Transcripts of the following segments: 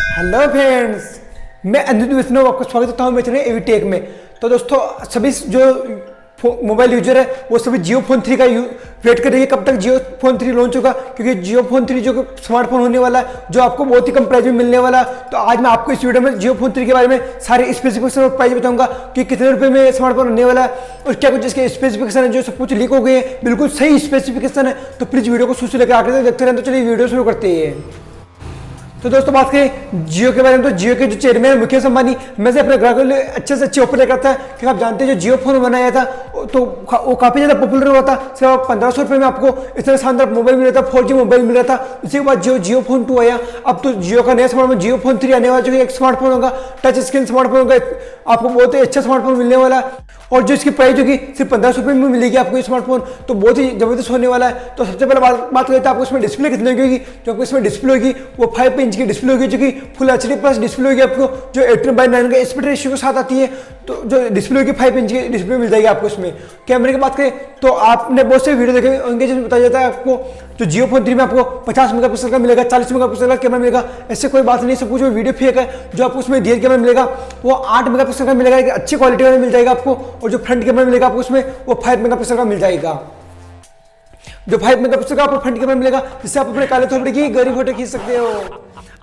Hello friends, मैं अंजित विष्णु आपका स्वागत करता हूँ मेरे चैनल एवी टेक में। तो दोस्तों, सभी जो मोबाइल यूजर है वो सभी जियो फोन 3 का वेट कर रही है कब तक जियो फोन 3 लॉन्च होगा, क्योंकि जियो फोन 3 जो स्मार्टफोन होने वाला है जो आपको बहुत ही कम प्राइस में मिलने वाला है। तो आज मैं आपको इस वीडियो में जियो फोन 3 के बारे में सारे स्पेसिफिकेशन और प्राइस बताऊंगा कि कितने रुपए में स्मार्टफोन होने वाला है और क्या कुछ इसके स्पेसिफिकेशन है जो सब कुछ लीक हो गए हैं, बिल्कुल सही स्पेसिफिकेशन है। तो प्लीज वीडियो को शुरू से लेकर आखिर तक देखते रहें। तो चलिए वीडियो शुरू करते हैं। तो दोस्तों, बात करें जियो के बारे में, तो जियो के जो चेयरमैन मुकेश अंबानी में से अपने ग्राहकों के लिए अच्छे से अच्छे ऑफर लेकर आता है। क्योंकि आप जानते हैं जो जियो फोन बनाया था तो वो काफ़ी ज़्यादा पॉपुलर हुआ था। सिर्फ 1500 रुपये में आपको इतना शानदार मोबाइल मिल रहा था, 4G मोबाइल मिल रहा था। उसके बाद जियो फोन 2 आया। अब तो जियो का नया स्मार्टफोन जियो फोन 3 आने वाला, जो एक स्मार्टफोन होगा, टच स्क्रीन स्मार्टफोन होगा, आपको बहुत ही अच्छा स्मार्टफोन मिलने वाला है। और जो इसकी प्राइस होगी सिर्फ 1500 रुपये में मिलेगी आपको ये स्मार्टफोन, तो बहुत ही जबरदस्त होने वाला है। तो सबसे पहले बात करते हैं आपको इसमें डिस्प्ले कितने की होगी। जो आपको इसमें डिस्प्ले होगी वो 5 इंच की डिस्प्ले होगी, जो कि फुल HD प्लस डिस्प्ले होगी आपको, जो 18:9 का एस्पेक्ट रेशियो के साथ आती है। तो जो डिस्प्ले होगी 5 इंच की डिस्प्ले मिल जाएगी आपको इसमें। कैमरे की बात करें तो आपने बहुत से वीडियो देखे होंगे जिसमें बताया जाता है आपको जो जियो फोन 3 में आपको 50 मेगापिक्सल का मिलेगा, 40 मेगापिक्सल का कैमरा मिलेगा। ऐसे कोई बात नहीं, सब कुछ वीडियो फेक है। जो आपको उसमें रियल कैमरा मिलेगा वो 8 मेगापिक्सल का मिलेगा, एक अच्छी क्वालिटी का मिल जाएगा आपको। और जो फ्रंट कैमरा मिलेगा आपको उसमें वो 5 मेगापिक्सल का मिल जाएगा। जो 5 मेगापिक्सल का आपको फ्रंट कैमरा मिलेगा जिससे आप अपने काले थोपड़े की गरीब फोटो खींच सकते हो।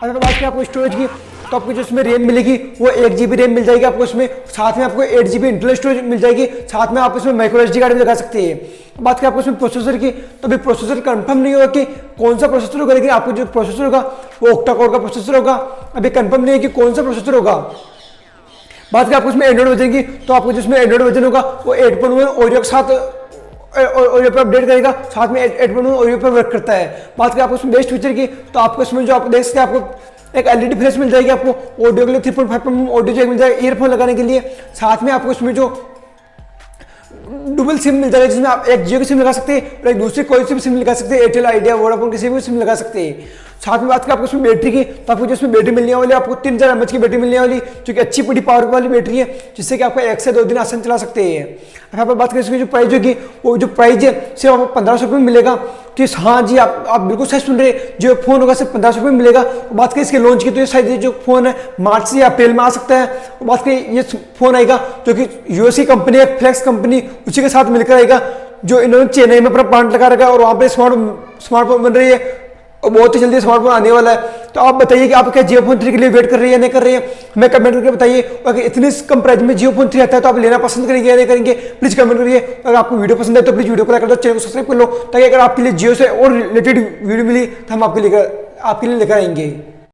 अगर बात करें आपको स्टोरेज की तो आपको जो इसमें रैम मिलेगी वो 1 GB रैम मिल जाएगी आपको इसमें। साथ में आपको 8 GB इंटरनल स्टोरेज मिल जाएगी। साथ में आप इसमें माइक्रो SD कार्ड भी लगा सकते हैं। बात करें आपको इसमें प्रोसेसर की तो अभी प्रोसेसर कंफर्म नहीं होगा कि कौन सा प्रोसेसर होगा, लेकिन आपको जो प्रोसेसर होगा वो ऑक्टा कोर का प्रोसेसर होगा। अभी कंफर्म नहीं है कि कौन सा प्रोसेसर होगा। बात करें आपको इसमें एंड्रॉइड वर्जन की तो आपको जिसमें एंड्रॉइड वर्जन होगा वो 8.1 ओरियो के साथ ओरियो पर अपडेट करेगा, साथ में 8.1 ओरियो पर वर्क करता है। बात करें आपको इसमें बेस्ट फीचर की तो आपको इसमें जो आप देख सकते हैं आपको एक LED फ्लैश मिल जाएगी आपको, ऑडियो के लिए 3.5 ऑडियो जैक मिल जाएगा ईयरफोन लगाने के लिए। साथ में आपको इसमें जो डुबल सिम मिल जाएगा जिसमें आप एक जियो की सिम लगा सकते हैं और एक दूसरी कोई सी भी सिम लगा सकते हैं, एयरटेल, आइडिया, वोडाफोन किसी भी सिम लगा सकते हैं। साथ में बात करें आपको इसमें बैटरी की तो आपको जिसमें बैटरी मिलने वाली आपको 3000 mAh की बैटरी मिलने वाली, जो कि अच्छी बड़ी पावर वाली बैटरी है, जिससे कि आपको 1 से 2 दिन आसान चला सकते हैं। अगर आप बात करें इसकी जो प्राइस होगी वो जो प्राइस है सिर्फ आपको 1500 रुपये में मिलेगा। तो हाँ जी, आप बिल्कुल सही सुन रहे हैं, जो फोन होगा सिर्फ 1500 रुपये में मिलेगा। बात करें इसके लॉन्च की तो ये शायद जो फोन है मार्च से अप्रैल में आ सकता है। बात करें ये फोन आएगा जो कि यूएस की कंपनी है, फ्लेक्स कंपनी, उसी के साथ मिलकर आएगा, जो इन्होंने चेन्नई में अपना प्लांट लगा रखा है और वहाँ पे स्मार्टफोन बन रही है और बहुत ही जल्दी स्मार्टफोन आने वाला है। तो आप बताइए कि आप क्या जियो फोन 3 के लिए वेट कर रही है या नहीं कर रही है, हमें कमेंट करके बताइए। अगर इतनी कम प्राइस में जियो फोन 3 आता है तो आप लेना पसंद करेंगे या नहीं करेंगे, प्लीज कमेंट करिए। अगर आपको वीडियो पसंद है तो प्लीज वीडियो को लाइक कर दो, चैनल को सब्सक्राइब कर लो, ताकि अगर आपके लिए जियो से और रिलेटेड वीडियो मिली तो हम आपके लिए लेकर आएंगे।